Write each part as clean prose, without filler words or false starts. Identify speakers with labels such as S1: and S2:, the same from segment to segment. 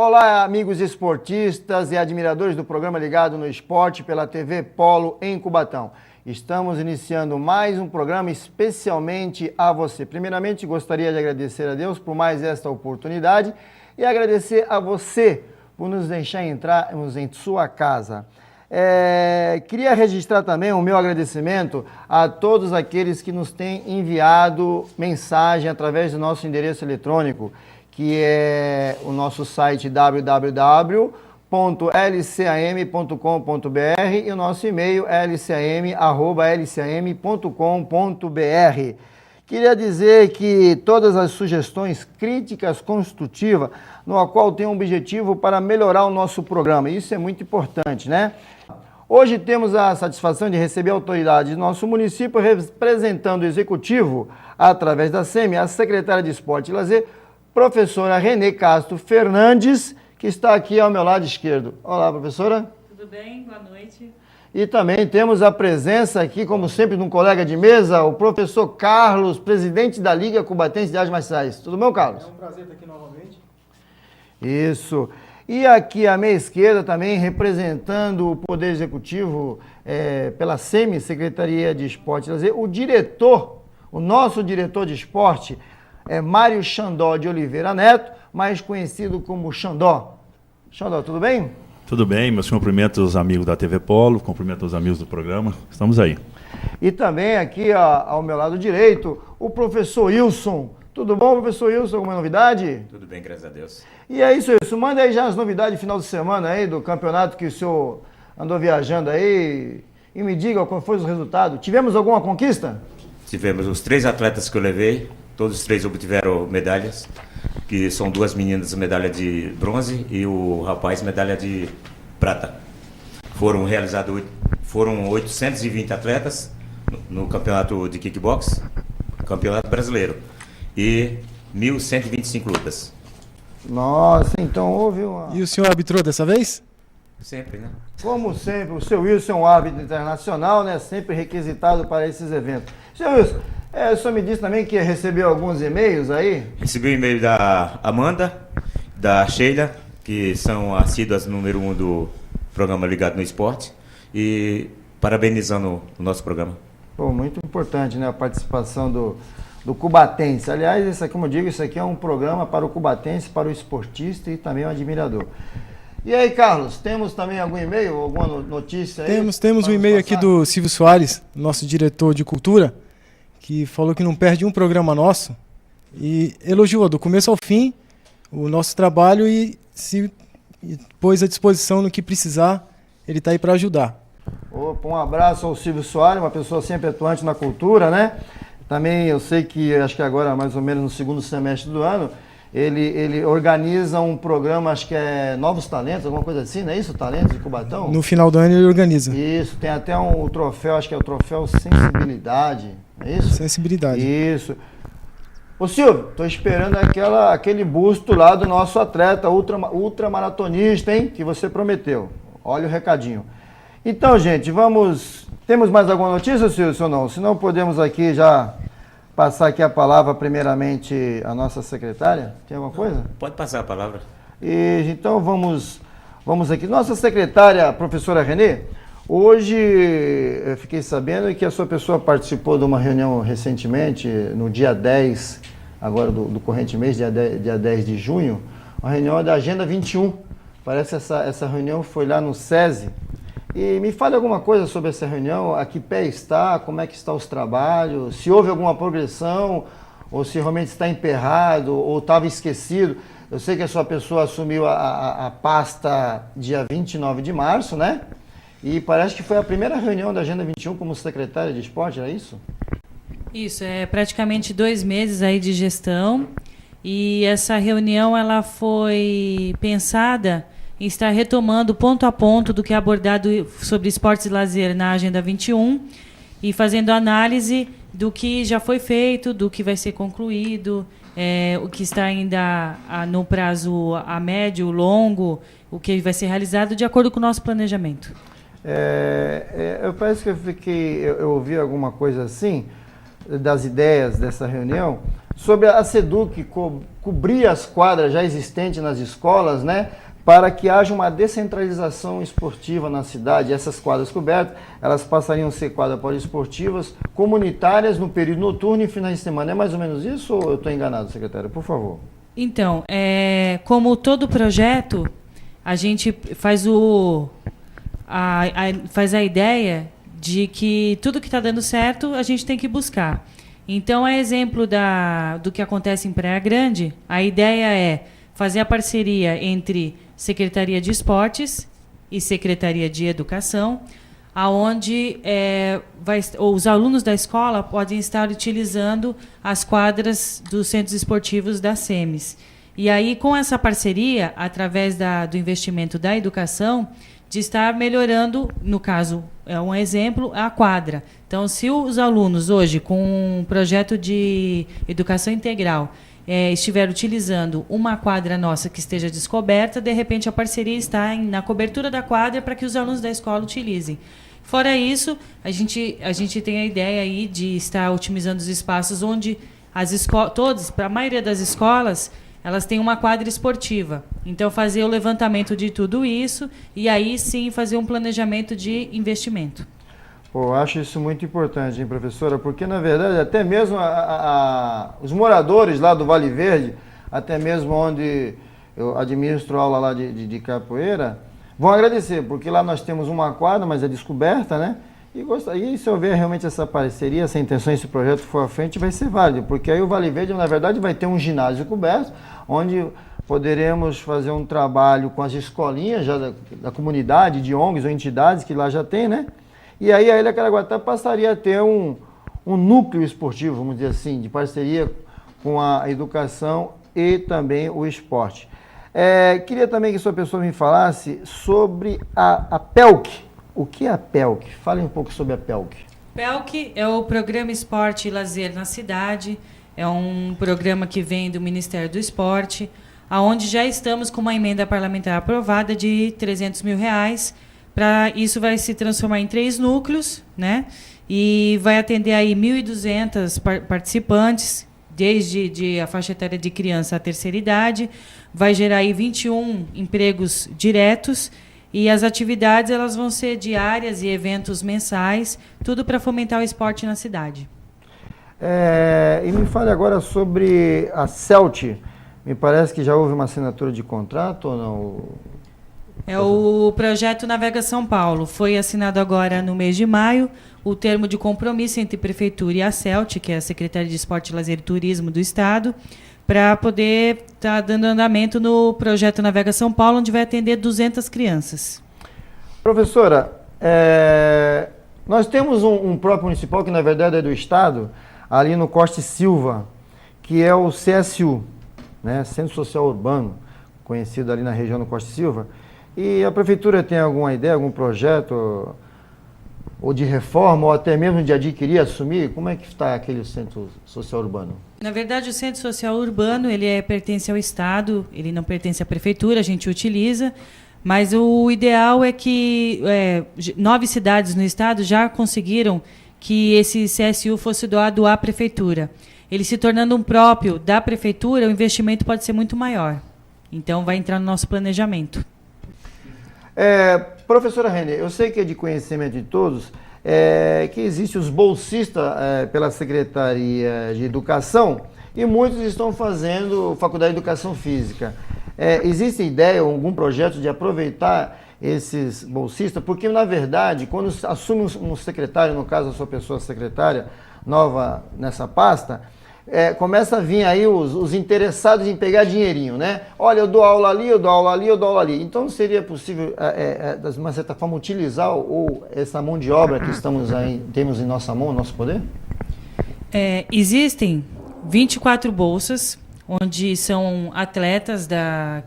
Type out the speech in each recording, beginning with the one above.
S1: Olá, amigos esportistas e admiradores do programa Ligado no Esporte pela TV Polo em Cubatão. Estamos iniciando mais um programa especialmente a você. Primeiramente, gostaria de agradecer a Deus por mais esta oportunidade e agradecer a você por nos deixar entrarmos em sua casa. Queria registrar também o meu agradecimento a todos aqueles que nos têm enviado mensagem através do nosso endereço eletrônico, que é o nosso site www.lcam.com.br e o nosso e-mail lcam@lcam.com.br. Queria dizer que todas as sugestões, críticas construtivas, no qual tem um objetivo para melhorar o nosso programa. Isso é muito importante, né? Hoje temos a satisfação de receber autoridades do nosso município, representando o executivo, através da SEMI, a secretária de Esporte e Lazer, professora Renê Castro Fernandes, que está aqui ao meu lado esquerdo. Olá, professora.
S2: Tudo bem? Boa noite.
S1: E também temos a presença aqui, como sempre, de um colega de mesa, o professor Carlos, presidente da Liga Cubatense de Artes Marciais. Tudo bom, Carlos?
S3: É um prazer estar aqui novamente.
S1: Isso. E aqui à minha esquerda também, representando o Poder Executivo pela SEMI, Secretaria de Esporte e Lazer, o diretor, o nosso diretor de esporte, é Mário Xandó de Oliveira Neto, mais conhecido como Xandó. Xandó, tudo bem?
S4: Tudo bem, meus cumprimentos aos amigos da TV Polo, cumprimento aos amigos do programa, estamos aí.
S1: E também aqui ao meu lado direito, o professor Wilson. Tudo bom, professor Wilson? Alguma novidade?
S5: Tudo bem, graças a Deus.
S1: E é isso, Wilson. Manda aí já as novidades de final de semana aí do campeonato que o senhor andou viajando aí e me diga qual foi o resultado. Tivemos alguma conquista?
S5: Tivemos os 3 atletas que eu levei, todos os 3 obtiveram medalhas, que são 2 meninas medalha de bronze e o rapaz medalha de prata. Foram 820 atletas no campeonato de kickbox, campeonato brasileiro, e 1.125 lutas.
S1: Nossa, então houve uma...
S3: E o senhor arbitrou dessa vez?
S5: Sempre, né?
S1: Como sempre, o seu Wilson é um árbitro internacional, né? Sempre requisitado para esses eventos. Seu Wilson, o senhor me disse também que recebeu alguns e-mails aí?
S5: Recebi o e-mail da Amanda, da Sheila, que são assíduas número 1 do programa Ligado no Esporte, e parabenizando o nosso programa.
S1: Pô, muito importante, né? A participação do cubatense. Aliás, isso aqui, como eu digo, isso aqui é um programa para o cubatense, para o esportista e também o admirador. E aí, Carlos, temos também algum e-mail, alguma notícia aí?
S3: Temos um e-mail aqui do Silvio Soares, nosso diretor de cultura, que falou que não perde um programa nosso e elogiou do começo ao fim o nosso trabalho e se pôs à disposição no que precisar, ele está aí para ajudar.
S1: Opa, um abraço ao Silvio Soares, uma pessoa sempre atuante na cultura, né? Também eu sei que, acho que agora mais ou menos no segundo semestre do ano, ele organiza um programa, acho que é Novos Talentos, alguma coisa assim, não é isso? Talentos de Cubatão?
S3: No final do ano ele organiza.
S1: Isso, tem até um troféu, acho que é o troféu Sensibilidade, é isso?
S3: Sensibilidade.
S1: Isso. Ô Silvio, tô esperando aquele busto lá do nosso atleta ultramaratonista, hein? Que você prometeu. Olha o recadinho. Então, gente, vamos... Temos mais alguma notícia, Silvio, ou não? Se não, podemos aqui já passar aqui a palavra, primeiramente, à nossa secretária. Tem alguma coisa?
S5: Pode passar a palavra.
S1: E, então, vamos aqui. Nossa secretária, professora Renê, hoje eu fiquei sabendo que a sua pessoa participou de uma reunião recentemente, no dia 10, agora do corrente mês, dia 10 de junho, uma reunião da Agenda 21. Parece que essa reunião foi lá no SESI. E me fale alguma coisa sobre essa reunião, a que pé está, como é que estão os trabalhos, se houve alguma progressão, ou se realmente está emperrado, ou estava esquecido. Eu sei que a sua pessoa assumiu a pasta dia 29 de março, né? E parece que foi a primeira reunião da Agenda 21 como secretária de esporte, era isso?
S2: Isso, é praticamente 2 meses aí de gestão. E essa reunião ela foi pensada em estar retomando ponto a ponto do que é abordado sobre esportes e lazer na Agenda 21 e fazendo análise do que já foi feito, do que vai ser concluído, o que está ainda no prazo a médio, longo, o que vai ser realizado de acordo com o nosso planejamento.
S1: Eu parece que eu ouvi alguma coisa assim, das ideias dessa reunião, sobre a SEDUC cobrir as quadras já existentes nas escolas, né? Para que haja uma descentralização esportiva na cidade. Essas quadras cobertas, elas passariam a ser quadras poliesportivas comunitárias no período noturno e finais de semana. É mais ou menos isso ou eu estou enganado, secretário? Por favor.
S2: Então, como todo projeto, a gente faz faz a ideia de que tudo que está dando certo, a gente tem que buscar. Então, exemplo do que acontece em Praia Grande, a ideia é fazer a parceria entre Secretaria de Esportes e Secretaria de Educação, aonde os alunos da escola podem estar utilizando as quadras dos centros esportivos da SEMES. E aí, com essa parceria, através do investimento da educação, de estar melhorando, no caso, um exemplo, a quadra. Então, se os alunos hoje, com um projeto de educação integral, estiver utilizando uma quadra nossa que esteja descoberta, de repente a parceria está na cobertura da quadra para que os alunos da escola utilizem. Fora isso, a gente tem a ideia aí de estar otimizando os espaços onde para a maioria das escolas, elas têm uma quadra esportiva. Então, fazer o levantamento de tudo isso e aí sim fazer um planejamento de investimento.
S1: Pô, acho isso muito importante, hein, professora? Porque, na verdade, até mesmo os moradores lá do Vale Verde, até mesmo onde eu administro aula lá de capoeira, vão agradecer, porque lá nós temos uma quadra, mas é descoberta, né? E se houver realmente essa parceria, essa intenção, esse projeto for à frente, vai ser válido, porque aí o Vale Verde, na verdade, vai ter um ginásio coberto, onde poderemos fazer um trabalho com as escolinhas já da comunidade, de ONGs ou entidades que lá já tem, né? E aí a Ilha Caraguatá passaria a ter um núcleo esportivo, vamos dizer assim, de parceria com a educação e também o esporte. Queria também que sua pessoa me falasse sobre a PELC. O que é a PELC? Fale um pouco sobre a PELC.
S2: PELC é o Programa Esporte e Lazer na Cidade. É um programa que vem do Ministério do Esporte, onde já estamos com uma emenda parlamentar aprovada de R$300 mil. Isso vai se transformar em 3 núcleos, né? E vai atender aí 1.200 participantes, desde a faixa etária de criança à terceira idade. Vai gerar aí 21 empregos diretos. E as atividades elas vão ser diárias e eventos mensais, tudo para fomentar o esporte na cidade.
S1: E me fale agora sobre a CELT. Me parece que já houve uma assinatura de contrato ou não?
S2: O projeto Navega São Paulo. Foi assinado agora no mês de maio o termo de compromisso entre a Prefeitura e a CELT, que é a Secretaria de Esporte, Lazer e Turismo do Estado, para poder estar dando andamento no projeto Navega São Paulo, onde vai atender 200 crianças.
S1: Professora, nós temos um próprio municipal, que na verdade é do Estado, ali no Costa e Silva, que é o CSU, né? Centro Social Urbano, conhecido ali na região do Costa e Silva. E a Prefeitura tem alguma ideia, algum projeto, ou de reforma, ou até mesmo de adquirir, assumir? Como é que está aquele Centro Social Urbano?
S2: Na verdade, o Centro Social Urbano, pertence ao Estado, ele não pertence à Prefeitura, a gente utiliza, mas o ideal é que 9 cidades no Estado já conseguiram que esse CSU fosse doado à Prefeitura. Ele se tornando um próprio da Prefeitura, o investimento pode ser muito maior. Então, vai entrar no nosso planejamento.
S1: Professora Renê, eu sei que é de conhecimento de todos que existem os bolsistas pela Secretaria de Educação e muitos estão fazendo Faculdade de Educação Física. Existe ideia, algum projeto de aproveitar esses bolsistas? Porque, na verdade, quando assume um secretário, no caso a sua pessoa secretária nova nessa pasta, começa a vir aí os interessados em pegar dinheirinho, né? Olha, eu dou aula ali, eu dou aula ali, eu dou aula ali. Então, seria possível, de uma certa forma, utilizar essa mão de obra que temos em nossa mão, nosso poder?
S2: Existem 24 bolsas, onde são atletas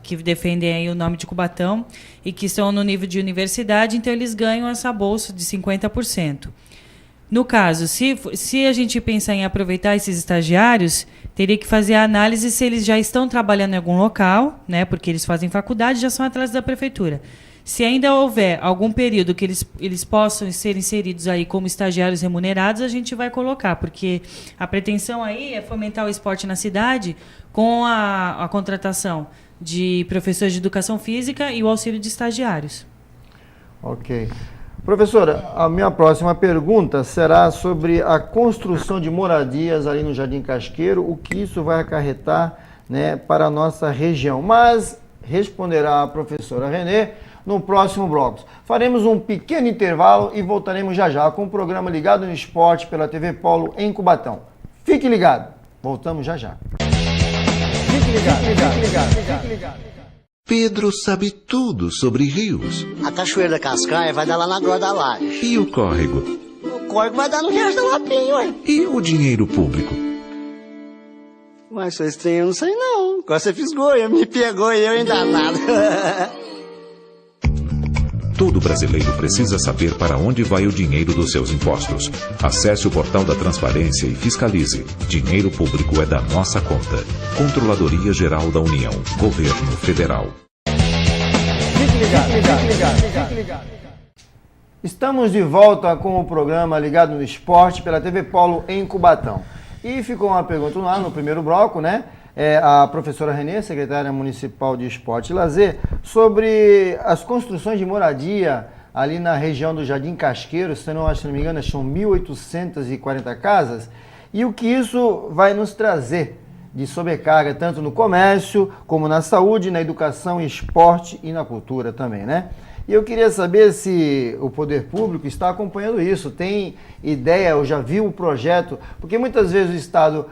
S2: que defendem aí o nome de Cubatão e que estão no nível de universidade, então eles ganham essa bolsa de 50%. No caso, se a gente pensar em aproveitar esses estagiários, teria que fazer a análise se eles já estão trabalhando em algum local, né, porque eles fazem faculdade e já são atletas da Prefeitura. Se ainda houver algum período que eles possam ser inseridos aí como estagiários remunerados, a gente vai colocar, porque a pretensão aí é fomentar o esporte na cidade com a contratação de professores de educação física e o auxílio de estagiários.
S1: Ok. Professora, a minha próxima pergunta será sobre a construção de moradias ali no Jardim Casqueiro, o que isso vai acarretar, né, para a nossa região. Mas responderá a professora Renê no próximo bloco. Faremos um pequeno intervalo e voltaremos já já com o programa Ligado no Esporte pela TV Polo em Cubatão. Fique ligado, voltamos já já. Fique ligado.
S6: Pedro sabe tudo sobre rios.
S7: A Cachoeira da Cascaia vai dar lá na Groda da Laje.
S6: E o córrego?
S7: O córrego vai dar no Riacho da Lapinha, ué.
S6: E o dinheiro público?
S7: Mas sou estranho, eu não sei não. Agora você fisgou, me pegou e eu ainda nada.
S6: Todo brasileiro precisa saber para onde vai o dinheiro dos seus impostos. Acesse o portal da Transparência e fiscalize. Dinheiro público é da nossa conta. Controladoria Geral da União. Governo Federal.
S1: Fique ligado. Estamos de volta com o programa Ligado no Esporte pela TV Polo em Cubatão. E ficou uma pergunta lá no primeiro bloco, né? A professora Renê, secretária municipal de Esporte e Lazer, sobre as construções de moradia ali na região do Jardim Casqueiro, se não me engano, são 1.840 casas, e o que isso vai nos trazer de sobrecarga, tanto no comércio, como na saúde, na educação, esporte e na cultura também, né? E eu queria saber se o poder público está acompanhando isso, tem ideia, ou já viu o projeto, porque muitas vezes o Estado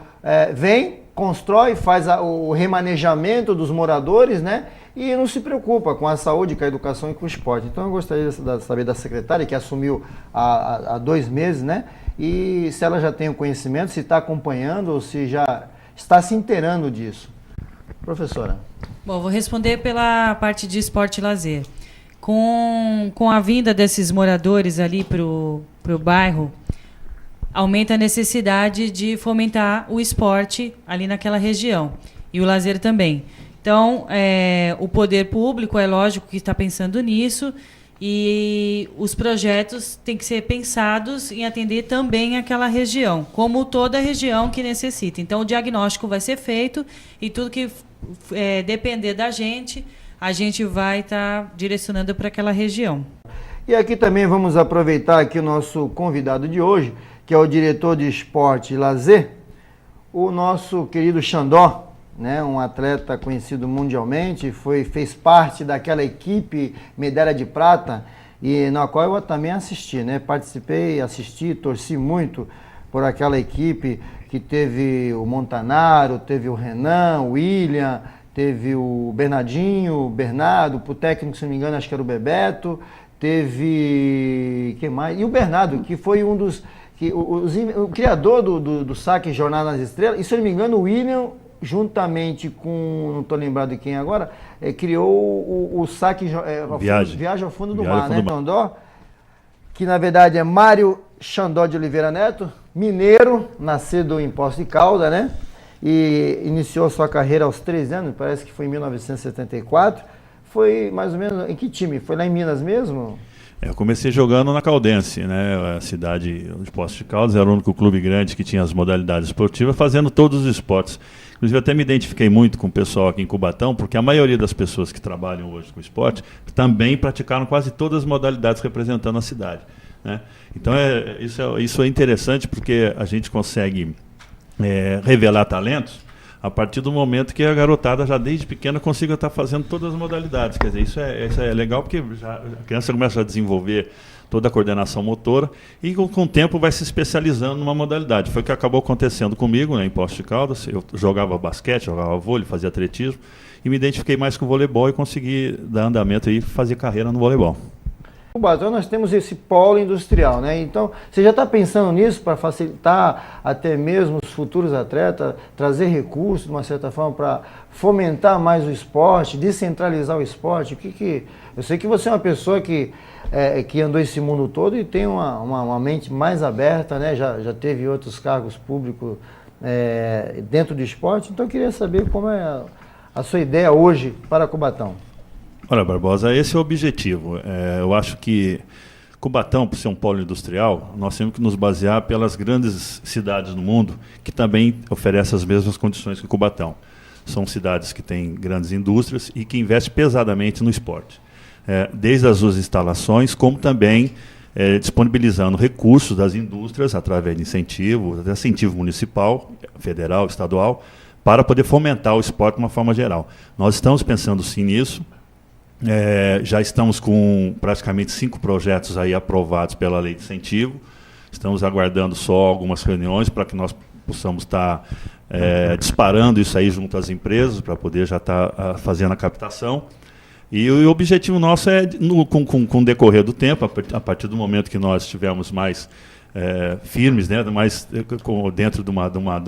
S1: vem, constrói, faz o remanejamento dos moradores, né? E não se preocupa com a saúde, com a educação e com o esporte. Então eu gostaria de saber da secretária, que assumiu há 2 meses, né? E se ela já tem o conhecimento, se está acompanhando ou se já está se inteirando disso. Professora.
S2: Bom, vou responder pela parte de esporte e lazer. Com a vinda desses moradores ali para o bairro, aumenta a necessidade de fomentar o esporte ali naquela região e o lazer também. Então, o poder público, é lógico que está pensando nisso, e os projetos têm que ser pensados em atender também aquela região, como toda região que necessita. Então, o diagnóstico vai ser feito e tudo que depender da gente, a gente vai estar direcionando para aquela região.
S1: E aqui também vamos aproveitar aqui o nosso convidado de hoje, que é o diretor de esporte e lazer, o nosso querido Xandó, né, um atleta conhecido mundialmente, fez parte daquela equipe medalha de prata, e na qual eu também assisti, né? Participei, assisti, torci muito por aquela equipe que teve o Montanaro, teve o Renan, o William, teve o Bernardinho, o Bernardo, o técnico, se não me engano, acho que era o Bebeto, teve quem mais? E o Bernardo, que foi um dos o criador do saque Jornada nas Estrelas, e se eu não me engano, o William, juntamente com, não estou lembrado de quem agora, criou o saque Viagem ao Fundo do Mar, né? Xandó, que na verdade é Mário Xandó de Oliveira Neto, mineiro, nascido em Poços de Caldas, né? E iniciou sua carreira aos 13 anos, parece que foi em 1974. Foi mais ou menos, em que time? Foi lá em Minas mesmo?
S4: Eu comecei jogando na Caldense, né? A cidade de Poços de Caldas era o único clube grande que tinha as modalidades esportivas, fazendo todos os esportes. Inclusive, até me identifiquei muito com o pessoal aqui em Cubatão, porque a maioria das pessoas que trabalham hoje com esporte também praticaram quase todas as modalidades representando a cidade, né? Então, isso é interessante, porque a gente consegue revelar talentos a partir do momento que a garotada já desde pequena consiga estar fazendo todas as modalidades. Quer dizer, isso é legal, porque a criança começa a desenvolver toda a coordenação motora e com o tempo vai se especializando numa modalidade. Foi o que acabou acontecendo comigo, né, em Poços de Caldas. Eu jogava basquete, jogava vôlei, fazia atletismo e me identifiquei mais com o voleibol e consegui dar andamento e fazer carreira no voleibol.
S1: Cubatão, nós temos esse polo industrial, né? Então, você já está pensando nisso para facilitar até mesmo os futuros atletas, trazer recursos, de uma certa forma, para fomentar mais o esporte, descentralizar o esporte? Eu sei que você é uma pessoa que andou esse mundo todo e tem uma mente mais aberta, né? Já teve outros cargos públicos dentro do esporte, então eu queria saber como é a sua ideia hoje para Cubatão.
S4: Olha, Barbosa, esse é o objetivo. Eu acho que Cubatão, por ser um polo industrial, nós temos que nos basear pelas grandes cidades do mundo que também oferecem as mesmas condições que Cubatão. São cidades que têm grandes indústrias e que investem pesadamente no esporte. Desde as suas instalações, como também disponibilizando recursos das indústrias através de incentivo municipal, federal, estadual, para poder fomentar o esporte de uma forma geral. Nós estamos pensando sim nisso. Já estamos com praticamente 5 projetos aí aprovados pela lei de incentivo. Estamos aguardando só algumas reuniões para que nós possamos estar disparando isso aí junto às empresas, para poder já estar fazendo a captação. E o objetivo nosso é, com o decorrer do tempo, a partir do momento que nós estivermos mais firmes, né, mais dentro de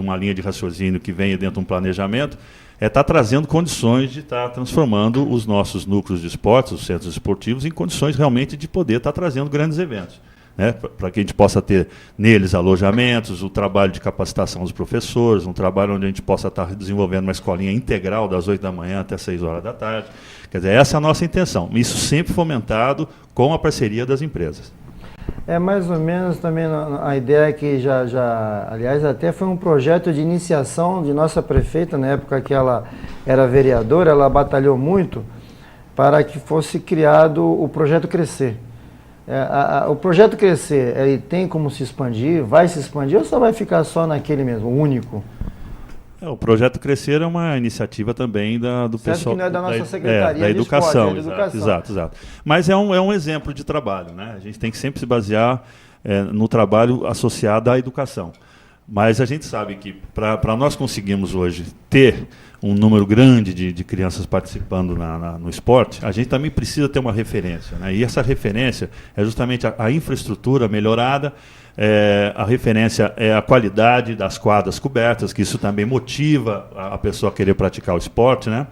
S4: uma linha de raciocínio que venha dentro de um planejamento, estar trazendo condições de estar transformando os nossos núcleos de esportes, os centros esportivos, em condições realmente de poder estar trazendo grandes eventos, né, para que a gente possa ter neles alojamentos, o trabalho de capacitação dos professores, um trabalho onde a gente possa estar desenvolvendo uma escolinha integral das 8 da manhã até 6 horas da tarde. Quer dizer, essa é a nossa intenção. Isso sempre fomentado com a parceria das empresas.
S1: É mais ou menos também a ideia que aliás, até foi um projeto de iniciação de nossa prefeita, na época que ela era vereadora, ela batalhou muito para que fosse criado o projeto Crescer. O projeto Crescer, ele tem como se expandir, vai se expandir ou só vai ficar só naquele mesmo, único?
S4: O projeto Crescer é uma iniciativa também do pessoal...
S1: que não é da nossa Secretaria
S4: da Educação,
S1: de Esporte,
S4: exato. Mas é um exemplo de trabalho, né? A gente tem que sempre se basear no trabalho associado à educação. Mas a gente sabe que para nós conseguirmos hoje ter um número grande de crianças participando no esporte, a gente também precisa ter uma referência, né? E essa referência é justamente a infraestrutura melhorada. A referência é a qualidade das quadras cobertas, que isso também motiva a pessoa a querer praticar o esporte, né?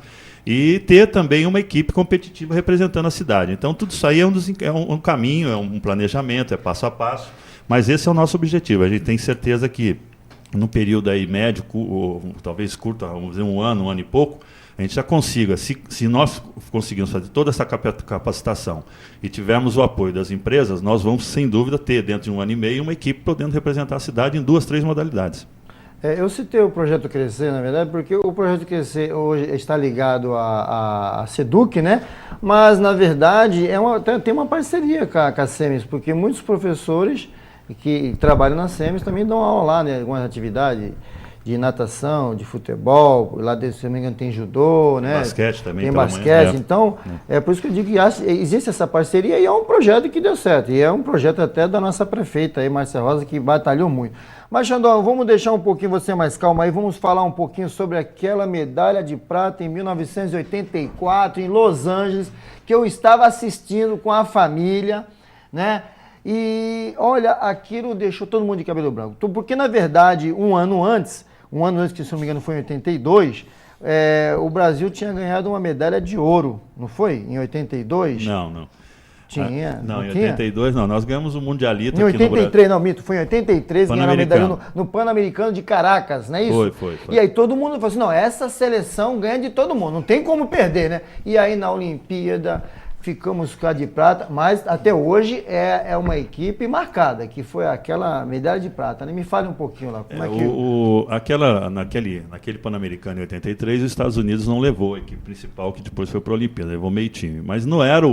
S4: E ter também uma equipe competitiva representando a cidade. Então, tudo isso aí é um caminho, é um planejamento, é passo a passo, mas esse é o nosso objetivo. A gente tem certeza que, no período aí médio, ou talvez curto, vamos dizer um ano e pouco, a gente já consiga, se nós conseguirmos fazer toda essa capacitação e tivermos o apoio das empresas, nós vamos, sem dúvida, ter, dentro de um ano e meio, uma equipe podendo representar a cidade em 2, 3 modalidades.
S1: Eu citei o Projeto Crescer, na verdade, porque o Projeto Crescer hoje está ligado à SEDUC, né? Mas, na verdade, tem uma parceria com a SEMES, porque muitos professores que trabalham na SEMES também dão aula lá, né? Algumas atividades de natação, de futebol, lá dentro, se não me engano, tem judô, né?
S4: Basquete também.
S1: Tem basquete, então, é por isso que eu digo que existe essa parceria e é um projeto que deu certo. E é um projeto até da nossa prefeita aí, Márcia Rosa, que batalhou muito. Mas, Xandó, vamos deixar um pouquinho você mais calma aí, vamos falar um pouquinho sobre aquela medalha de prata em 1984, em Los Angeles, que eu estava assistindo com a família, né? E, olha, aquilo deixou todo mundo de cabelo branco. Porque, na verdade, um ano antes, que se não me engano foi em 82, o Brasil tinha ganhado uma medalha de ouro, não foi? Em 82?
S4: Não.
S1: Tinha?
S4: Não, em 82 não. Nós ganhamos o Mundialito
S1: em 83,
S4: aqui no Brasil.
S1: Não, mito, foi em 83, ganhamos a medalha no Pan-Americano de Caracas, não é isso?
S4: Foi.
S1: E aí todo mundo falou assim, não, essa seleção ganha de todo mundo, não tem como perder, né? E aí na Olimpíada ficamos com a de prata, mas até hoje é uma equipe marcada, que foi aquela medalha de prata, né? Me fale um pouquinho lá, como é que...
S4: Naquele Pan-Americano em 83, os Estados Unidos não levou a equipe principal, que depois foi para a Olimpíada, levou meio time. Mas não era,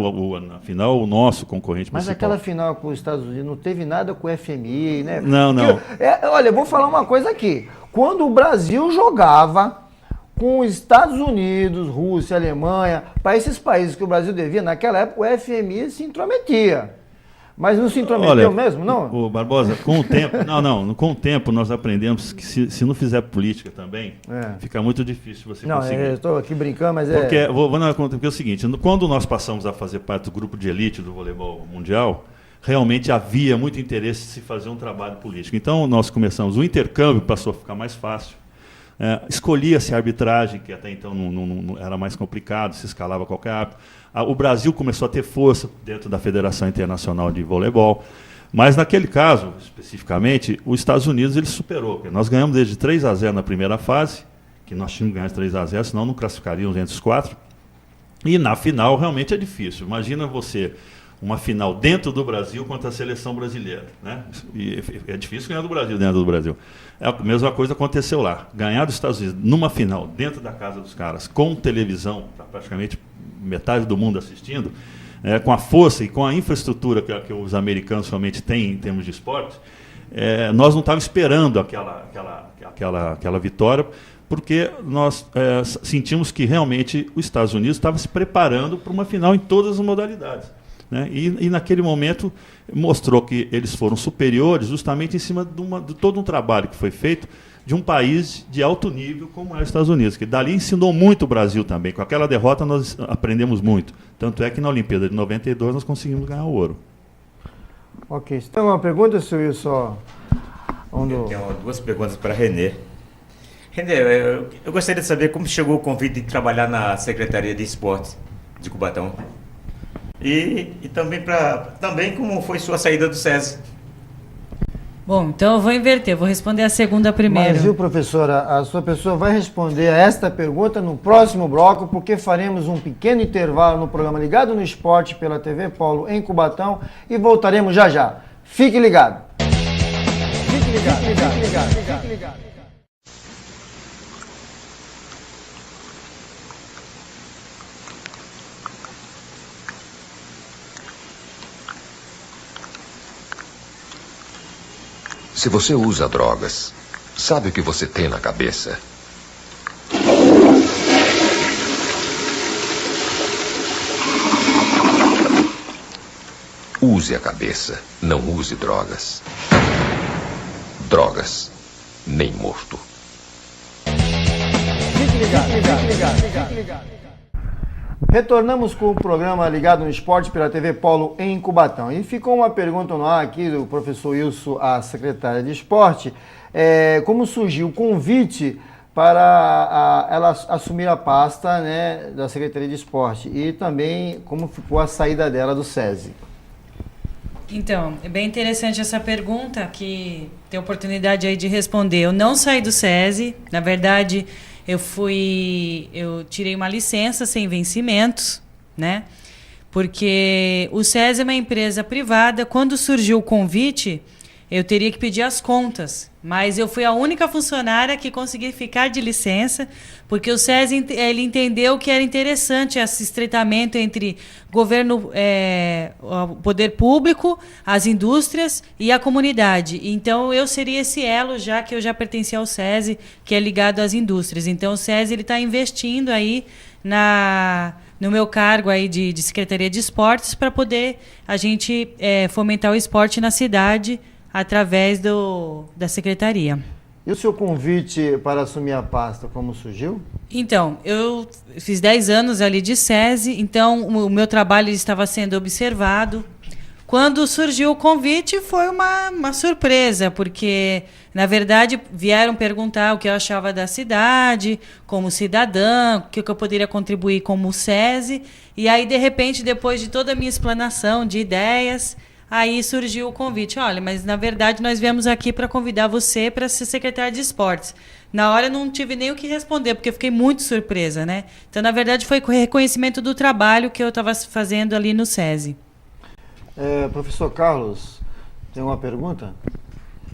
S4: afinal, o nosso concorrente
S1: principal. Mas aquela final com os Estados Unidos não teve nada com o FMI, né?
S4: Não.
S1: Olha, eu vou falar uma coisa aqui. Quando o Brasil jogava com os Estados Unidos, Rússia, Alemanha, para esses países que o Brasil devia, naquela época o FMI se intrometia. Mas não se intrometeu mesmo, não?
S4: O Barbosa, com o tempo, com o tempo nós aprendemos que se não fizer política também, fica muito difícil você conseguir.
S1: Eu estou aqui brincando, mas
S4: porque, vou dar conta, porque é o seguinte, quando nós passamos a fazer parte do grupo de elite do voleibol mundial, realmente havia muito interesse em se fazer um trabalho político. Então nós começamos, o intercâmbio passou a ficar mais fácil. Escolhia-se a arbitragem, que até então não era mais complicado, se escalava qualquer árbitro. O Brasil começou a ter força dentro da Federação Internacional de Voleibol, mas naquele caso, especificamente, os Estados Unidos ele superou. Nós ganhamos desde 3-0 na primeira fase, que nós tínhamos ganhado 3-0, senão não classificaríamos entre os 4. E na final realmente é difícil. Imagina você, uma final dentro do Brasil contra a seleção brasileira, né? E é difícil ganhar do Brasil dentro do Brasil. A mesma coisa aconteceu lá. Ganhar dos Estados Unidos numa final, dentro da casa dos caras, com televisão, praticamente metade do mundo assistindo, com a força e com a infraestrutura que os americanos somente têm em termos de esporte, nós não estávamos esperando aquela vitória, porque nós sentimos que realmente os Estados Unidos estavam se preparando para uma final em todas as modalidades. Né? E naquele momento mostrou que eles foram superiores justamente em cima de todo um trabalho que foi feito de um país de alto nível como é os Estados Unidos, que dali ensinou muito o Brasil também. Com aquela derrota nós aprendemos muito. Tanto é que na Olimpíada de 92 nós conseguimos ganhar o ouro.
S1: Ok. Você tem alguma pergunta, seu Wilson?
S5: Eu tenho duas perguntas para Renê. Renê, eu gostaria de saber como chegou o convite de trabalhar na Secretaria de Esportes de Cubatão. E também como foi sua saída do SESI.
S2: Bom, então eu vou inverter, vou responder a segunda primeiro.
S1: Mas, viu, professora, a sua pessoa vai responder a esta pergunta no próximo bloco, porque faremos um pequeno intervalo no programa Ligado no Esporte pela TV Polo em Cubatão e voltaremos já já. Fique ligado. Fique ligado, fique ligado, fique ligado.
S8: Se você usa drogas, sabe o que você tem na cabeça? Use a cabeça, não use drogas. Drogas, nem morto.
S1: Fique ligado, fique ligado, fique ligado. Retornamos com o programa Ligado no Esporte pela TV Polo em Cubatão. E ficou uma pergunta no ar aqui do professor Wilson, à secretária de Esporte, como surgiu o convite para ela assumir a pasta, né, da Secretaria de Esporte e também como ficou a saída dela do SESI.
S2: Então, é bem interessante essa pergunta, que tem a oportunidade aí de responder. Eu não saí do SESI, na verdade, eu tirei uma licença sem vencimentos, né? Porque o SESI é uma empresa privada. Quando surgiu o convite, eu teria que pedir as contas, mas eu fui a única funcionária que consegui ficar de licença, porque o SESI ele entendeu que era interessante esse estreitamento entre governo, o poder público, as indústrias e a comunidade. Então, eu seria esse elo, já que eu já pertencia ao SESI, que é ligado às indústrias. Então, o SESI está investindo aí no meu cargo aí de Secretaria de Esportes para poder a gente fomentar o esporte na cidade, através da secretaria.
S1: E o seu convite para assumir a pasta, como surgiu?
S2: Então, eu fiz 10 anos ali de SESI, então o meu trabalho estava sendo observado. Quando surgiu o convite, foi uma surpresa, porque, na verdade, vieram perguntar o que eu achava da cidade, como cidadã, o que eu poderia contribuir como SESI, e aí, de repente, depois de toda a minha explanação de ideias, aí surgiu o convite. Olha, mas na verdade nós viemos aqui para convidar você para ser secretária de esportes. Na hora eu não tive nem o que responder, porque eu fiquei muito surpresa, né? Então, na verdade, foi o reconhecimento do trabalho que eu estava fazendo ali no SESI.
S1: Professor Carlos, tem uma pergunta?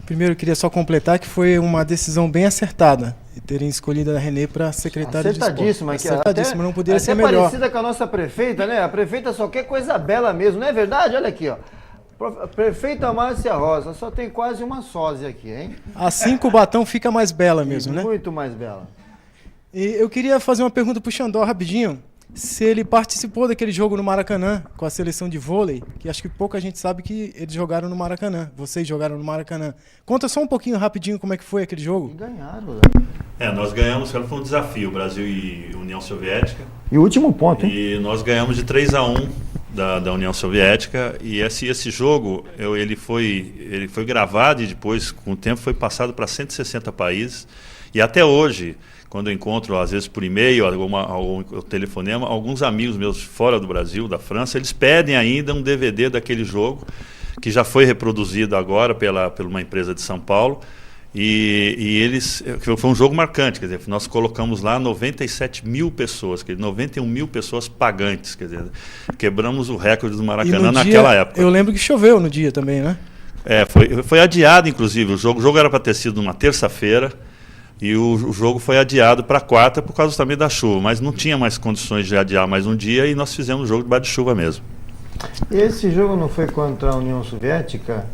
S3: Primeiro, eu queria só completar que foi uma decisão bem acertada, terem escolhido a Renê para secretária de esportes.
S1: Acertadíssima,
S3: não poderia ser melhor.
S1: Parecida com a nossa prefeita, né? A prefeita só quer coisa bela mesmo, não é verdade? Olha aqui, ó. Prefeita Márcia Rosa, só tem quase uma sósia aqui, hein?
S3: Assim Cubatão fica mais bela mesmo, né?
S1: Muito mais bela.
S3: E eu queria fazer uma pergunta pro Xandó rapidinho. Se ele participou daquele jogo no Maracanã com a seleção de vôlei, que acho que pouca gente sabe que eles jogaram no Maracanã. Vocês jogaram no Maracanã. Conta só um pouquinho rapidinho como é que foi aquele jogo.
S1: E ganharam, né?
S4: Nós ganhamos, foi um desafio, Brasil e União Soviética.
S1: E o último ponto, hein?
S4: E nós ganhamos de 3-1 da União Soviética, e esse jogo ele foi gravado e depois, com o tempo, foi passado para 160 países. E até hoje, quando eu encontro, às vezes por e-mail, algum telefonema, alguns amigos meus fora do Brasil, da França, eles pedem ainda um DVD daquele jogo, que já foi reproduzido agora por uma empresa de São Paulo. E eles, foi um jogo marcante, quer dizer, nós colocamos lá 97 mil pessoas, quer dizer, 91 mil pessoas pagantes, quer dizer, quebramos o recorde do Maracanã naquela época.
S3: Eu lembro que choveu no dia também, né?
S4: Foi adiado, inclusive, o jogo era para ter sido numa terça-feira, e o jogo foi adiado para quarta por causa também da chuva, mas não tinha mais condições de adiar mais um dia, e nós fizemos o jogo debaixo de chuva mesmo.
S1: E esse jogo não foi contra a União Soviética?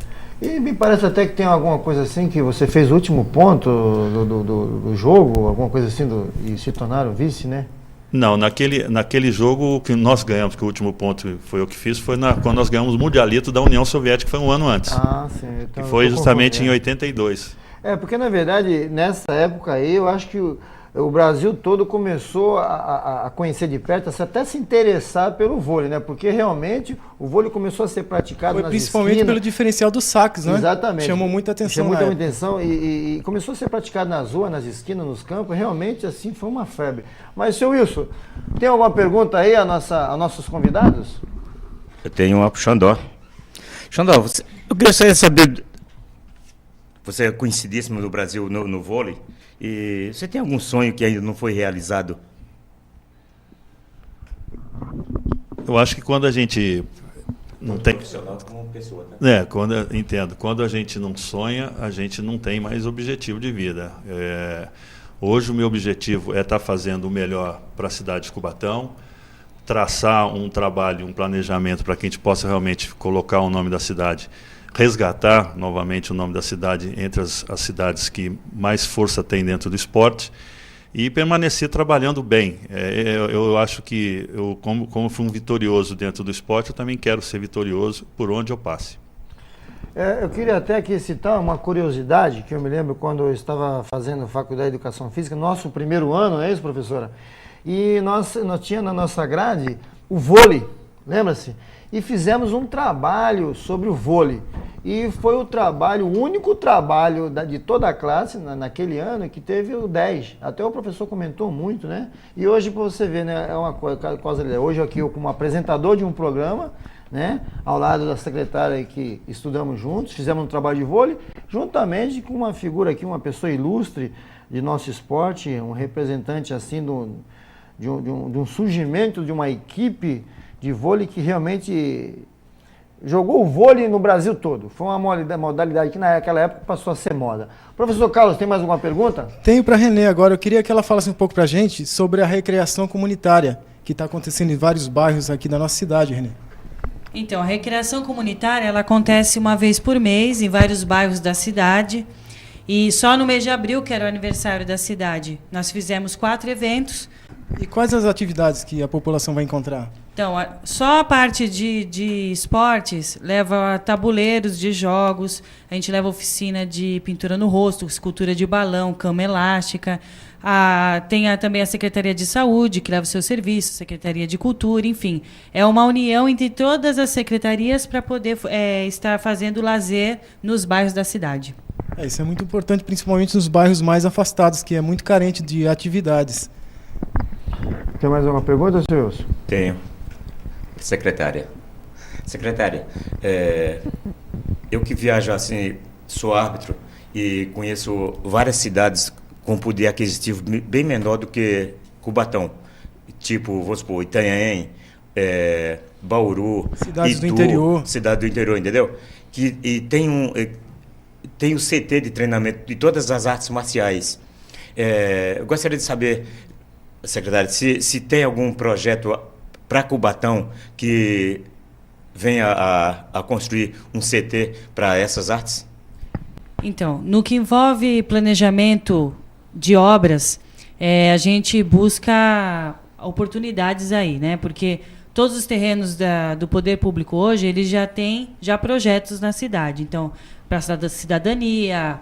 S1: E me parece até que tem alguma coisa assim, que você fez o último ponto do jogo, alguma coisa assim, e se tornaram vice, né?
S4: Não, naquele jogo que nós ganhamos, que o último ponto foi eu que fiz, foi quando nós ganhamos o Mundialito da União Soviética, que foi um ano antes.
S1: Ah, sim. Então,
S4: que foi justamente em 82.
S1: Porque na verdade, nessa época aí, eu acho que o Brasil todo começou a conhecer de perto, até se interessar pelo vôlei, né? Porque realmente o vôlei começou a ser praticado nas
S3: principalmente
S1: esquinas.
S3: pelo diferencial dos saques, né?
S1: Exatamente.
S3: Chamou muita atenção.
S1: Chamou muita atenção e começou a ser praticado nas ruas, nas esquinas, nos campos. Realmente, assim, foi uma febre. Mas, seu Wilson, tem alguma pergunta aí a nossos convidados?
S5: Eu tenho uma para o Xandó. Xandó, eu gostaria de saber, você é conhecidíssimo do Brasil no vôlei, e você tem algum sonho que ainda não foi realizado?
S4: Eu acho que quando a gente não tem...
S5: Profissional como pessoa, né?
S4: Entendo. Quando a gente não sonha, a gente não tem mais objetivo de vida. Hoje o meu objetivo é estar fazendo o melhor para a cidade de Cubatão, traçar um trabalho, um planejamento para que a gente possa realmente colocar o nome da cidade, resgatar novamente o nome da cidade entre as cidades que mais força tem dentro do esporte e permanecer trabalhando bem. Eu acho que, como fui um vitorioso dentro do esporte, eu também quero ser vitorioso por onde eu passe.
S1: Eu queria até aqui citar uma curiosidade, que eu me lembro quando eu estava fazendo Faculdade de Educação Física, nosso primeiro ano, não é isso, professora? E nós tínhamos na nossa grade o vôlei, lembra-se? E fizemos um trabalho sobre o vôlei. E foi o único trabalho de toda a classe naquele ano que teve o 10. Até o professor comentou muito, né? E hoje, para você ver, né, é uma coisa. Hoje aqui eu como apresentador de um programa, né, ao lado da secretária que estudamos juntos, fizemos um trabalho de vôlei, juntamente com uma figura aqui, uma pessoa ilustre de nosso esporte, um representante assim de um surgimento de uma equipe de vôlei que realmente jogou o vôlei no Brasil todo. Foi uma modalidade que naquela época passou a ser moda. Professor Carlos, tem mais alguma pergunta?
S3: Tenho para a Renê agora. Eu queria que ela falasse um pouco para a gente sobre a recreação comunitária que está acontecendo em vários bairros aqui da nossa cidade, Renê.
S2: Então, a recreação comunitária ela acontece uma vez por mês em vários bairros da cidade. E só no mês de abril, que era o aniversário da cidade, nós fizemos 4 eventos.
S3: E quais as atividades que a população vai encontrar?
S2: Então, só a parte de esportes leva tabuleiros de jogos, a gente leva oficina de pintura no rosto, escultura de balão, cama elástica. Tem também a Secretaria de Saúde, que leva o seu serviço, Secretaria de Cultura, enfim. É uma união entre todas as secretarias para poder estar fazendo lazer nos bairros da cidade.
S3: Isso é muito importante, principalmente nos bairros mais afastados, que é muito carente de atividades.
S1: Tem mais alguma pergunta, senhor Wilson?
S5: Tenho. Secretária, eu que viajo assim, sou árbitro e conheço várias cidades com poder aquisitivo bem menor do que Cubatão, tipo, vamos supor, Itanhaém, Bauru,
S3: cidades
S5: Itu,
S3: do interior.
S5: cidade do interior, entendeu? E tem o CT de treinamento de todas as artes marciais. Eu gostaria de saber, secretário, se tem algum projeto para Cubatão que venha a construir um CT para essas artes?
S2: Então, no que envolve planejamento de obras, a gente busca oportunidades aí, né? Porque todos os terrenos do poder público hoje, eles já têm projetos na cidade. Então, Praça da Cidadania,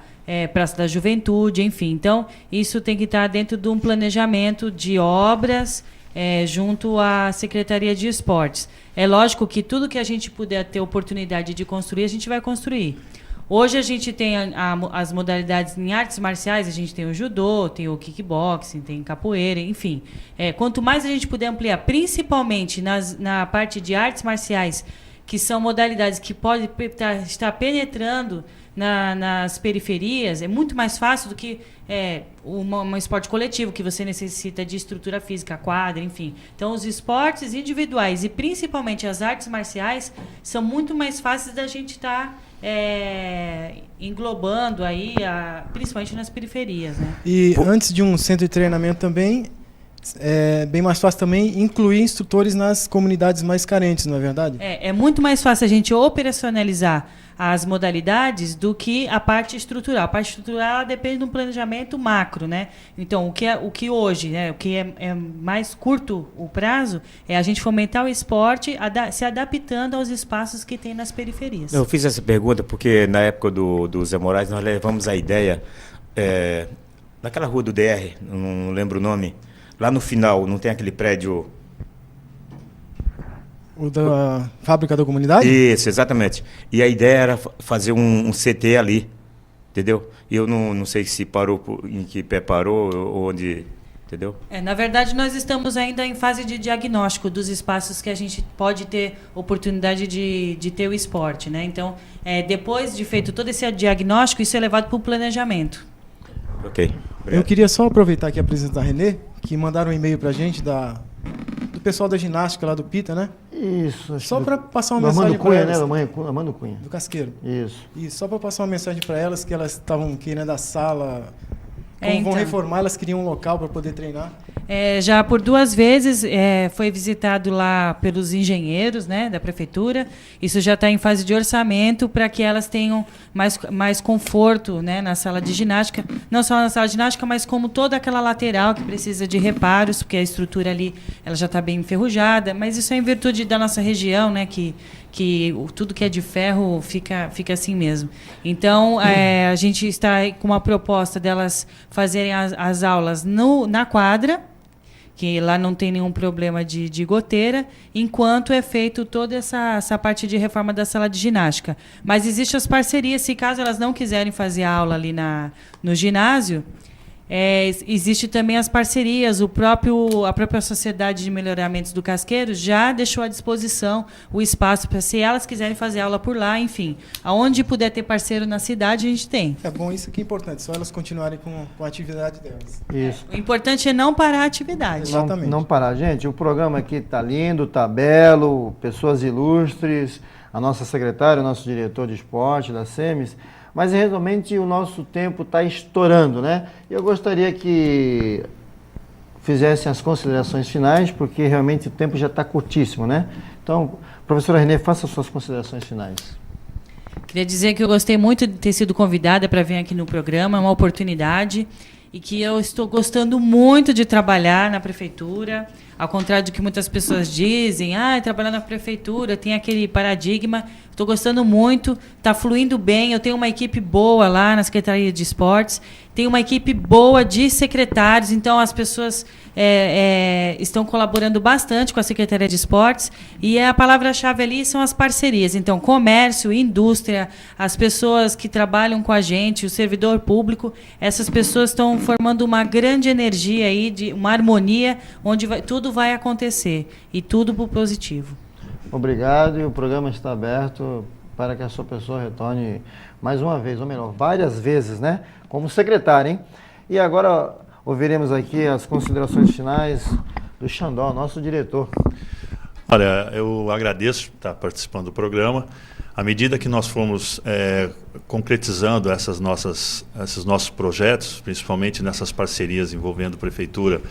S2: Praça da Juventude, enfim. Então, isso tem que estar dentro de um planejamento de obras junto à Secretaria de Esportes. É lógico que tudo que a gente puder ter oportunidade de construir, a gente vai construir. Hoje a gente tem as modalidades em artes marciais, a gente tem o judô, tem o kickboxing, tem capoeira, enfim. Quanto mais a gente puder ampliar, principalmente na parte de artes marciais, que são modalidades que podem estar penetrando nas periferias, é muito mais fácil do que um esporte coletivo, que você necessita de estrutura física, quadra, enfim. Então, os esportes individuais e principalmente as artes marciais são muito mais fáceis da gente estar englobando aí, principalmente nas periferias, né?
S3: E antes de um centro de treinamento também, é bem mais fácil também incluir instrutores nas comunidades mais carentes, não é verdade?
S2: É muito mais fácil a gente operacionalizar as modalidades do que a parte estrutural. A parte estrutural ela depende de um planejamento macro, né? Então, o que hoje, né, o que é mais curto o prazo, é a gente fomentar o esporte se adaptando aos espaços que tem nas periferias.
S5: Eu fiz essa pergunta porque na época do Zé Moraes nós levamos a ideia, naquela rua do DR, não lembro o nome, lá no final, não tem aquele prédio...
S3: O da fábrica da comunidade?
S5: Isso, exatamente. E a ideia era fazer um CT ali, entendeu? E eu não sei se parou, em que pé parou, ou onde, entendeu?
S2: Na verdade, nós estamos ainda em fase de diagnóstico dos espaços que a gente pode ter oportunidade de ter o esporte, né? Então, depois de feito todo esse diagnóstico, isso é levado para o planejamento.
S5: Ok. Obrigado.
S3: Eu queria só aproveitar aqui a presença da Renê, que mandaram um e-mail pra gente do pessoal da ginástica lá do Pita, né?
S1: Isso.
S3: Só para passar uma mensagem para elas.
S1: Amando Cunha.
S3: Do Casqueiro.
S1: Isso.
S3: E só para passar uma mensagem para elas que elas estavam querendo a sala, como
S2: então,
S3: vão reformar, elas queriam um local para poder treinar.
S2: Já por 2 vezes foi visitado lá pelos engenheiros, né, da prefeitura. Isso já está em fase de orçamento para que elas tenham mais conforto, né, na sala de ginástica. Não só na sala de ginástica, mas como toda aquela lateral que precisa de reparos, porque a estrutura ali ela já está bem enferrujada. Mas isso é em virtude da nossa região, né, que tudo que é de ferro fica assim mesmo. Então, a gente está com uma proposta delas fazerem as aulas na quadra, que lá não tem nenhum problema de goteira, enquanto é feito toda essa parte de reforma da sala de ginástica. Mas existem as parcerias, se caso elas não quiserem fazer aula ali no ginásio, existe também as parcerias, a própria Sociedade de Melhoramentos do Casqueiro já deixou à disposição o espaço para, se elas quiserem fazer aula por lá, enfim. Aonde puder ter parceiro na cidade, a gente tem.
S3: É bom, isso que é importante, só elas continuarem com a atividade delas.
S1: Isso.
S2: O importante é não parar a atividade.
S3: Exatamente.
S1: Não parar. Gente, o programa aqui está lindo, está belo, pessoas ilustres, a nossa secretária, o nosso diretor de esporte da SEMES, mas realmente o nosso tempo está estourando, né? Eu gostaria que fizessem as considerações finais, porque realmente o tempo já está curtíssimo, né? Então, professora Renê, faça as suas considerações finais.
S2: Queria dizer que eu gostei muito de ter sido convidada para vir aqui no programa, é uma oportunidade, e que eu estou gostando muito de trabalhar na prefeitura, ao contrário do que muitas pessoas dizem, trabalhar na prefeitura tem aquele paradigma. Estou gostando muito, está fluindo bem, eu tenho uma equipe boa lá na Secretaria de Esportes, tenho uma equipe boa de secretários, então as pessoas estão colaborando bastante com a Secretaria de Esportes, e a palavra-chave ali são as parcerias. Então, comércio, indústria, as pessoas que trabalham com a gente, o servidor público, essas pessoas estão formando uma grande energia aí, uma harmonia, onde tudo vai acontecer, e tudo para o positivo.
S1: Obrigado, e o programa está aberto para que a sua pessoa retorne mais uma vez, ou melhor, várias vezes, né? Como secretário, hein? E agora ouviremos aqui as considerações finais do Xandó, nosso diretor.
S4: Olha, eu agradeço por estar participando do programa. À medida que nós fomos concretizando esses nossos projetos, principalmente nessas parcerias envolvendo a prefeitura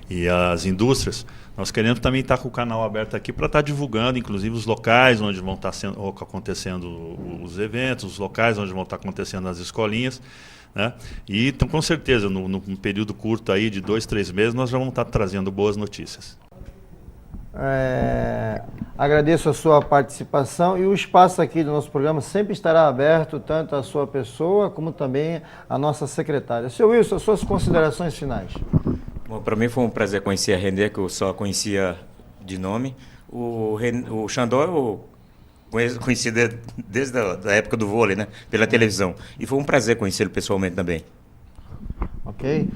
S4: e as indústrias, nós queremos também estar com o canal aberto aqui para estar divulgando, inclusive, os locais onde vão estar acontecendo os eventos, os locais onde vão estar acontecendo as escolinhas, né? E, então, com certeza, num período curto aí de 2, 3 meses, nós já vamos estar trazendo boas notícias.
S1: Agradeço a sua participação, e o espaço aqui do nosso programa sempre estará aberto, tanto à sua pessoa como também à nossa secretária. Seu Wilson, as suas considerações finais.
S5: Bom, para mim foi um prazer conhecer a Renê, que eu só conhecia de nome. O Xandó eu conheci desde a época do vôlei, né? Pela televisão. E foi um prazer conhecê-lo pessoalmente também.
S1: Ok.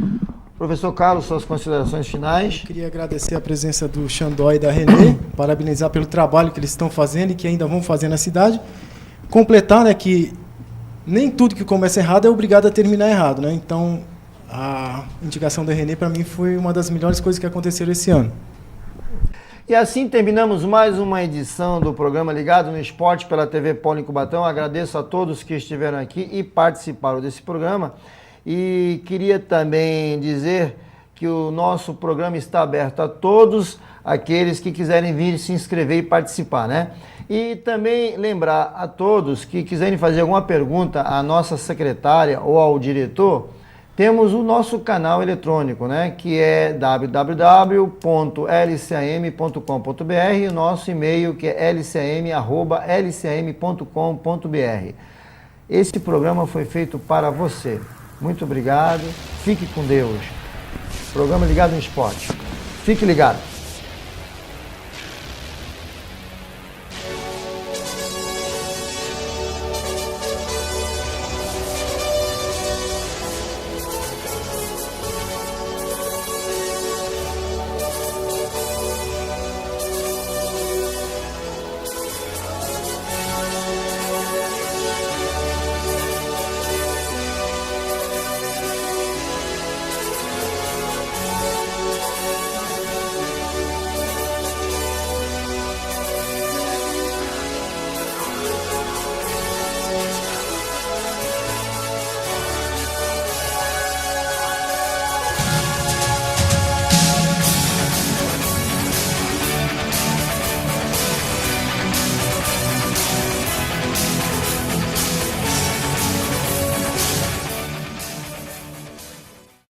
S1: Professor Carlos, suas considerações finais.
S3: Eu queria agradecer a presença do Xandó e da Renê, parabenizar pelo trabalho que eles estão fazendo e que ainda vão fazer na cidade. Completar, né, que nem tudo que começa errado é obrigado a terminar errado, né? Então, a indicação da Renê, para mim, foi uma das melhores coisas que aconteceram esse ano.
S1: E assim terminamos mais uma edição do programa Ligado no Esporte pela TV Polo em Cubatão. Agradeço a todos que estiveram aqui e participaram desse programa. E queria também dizer que o nosso programa está aberto a todos aqueles que quiserem vir se inscrever e participar, né? E também lembrar a todos que quiserem fazer alguma pergunta à nossa secretária ou ao diretor, temos o nosso canal eletrônico, né, que é www.lcam.com.br e o nosso e-mail que é lcam@lcam.com.br. Esse programa foi feito para você. Muito obrigado. Fique com Deus. Programa Ligado no Esporte. Fique ligado.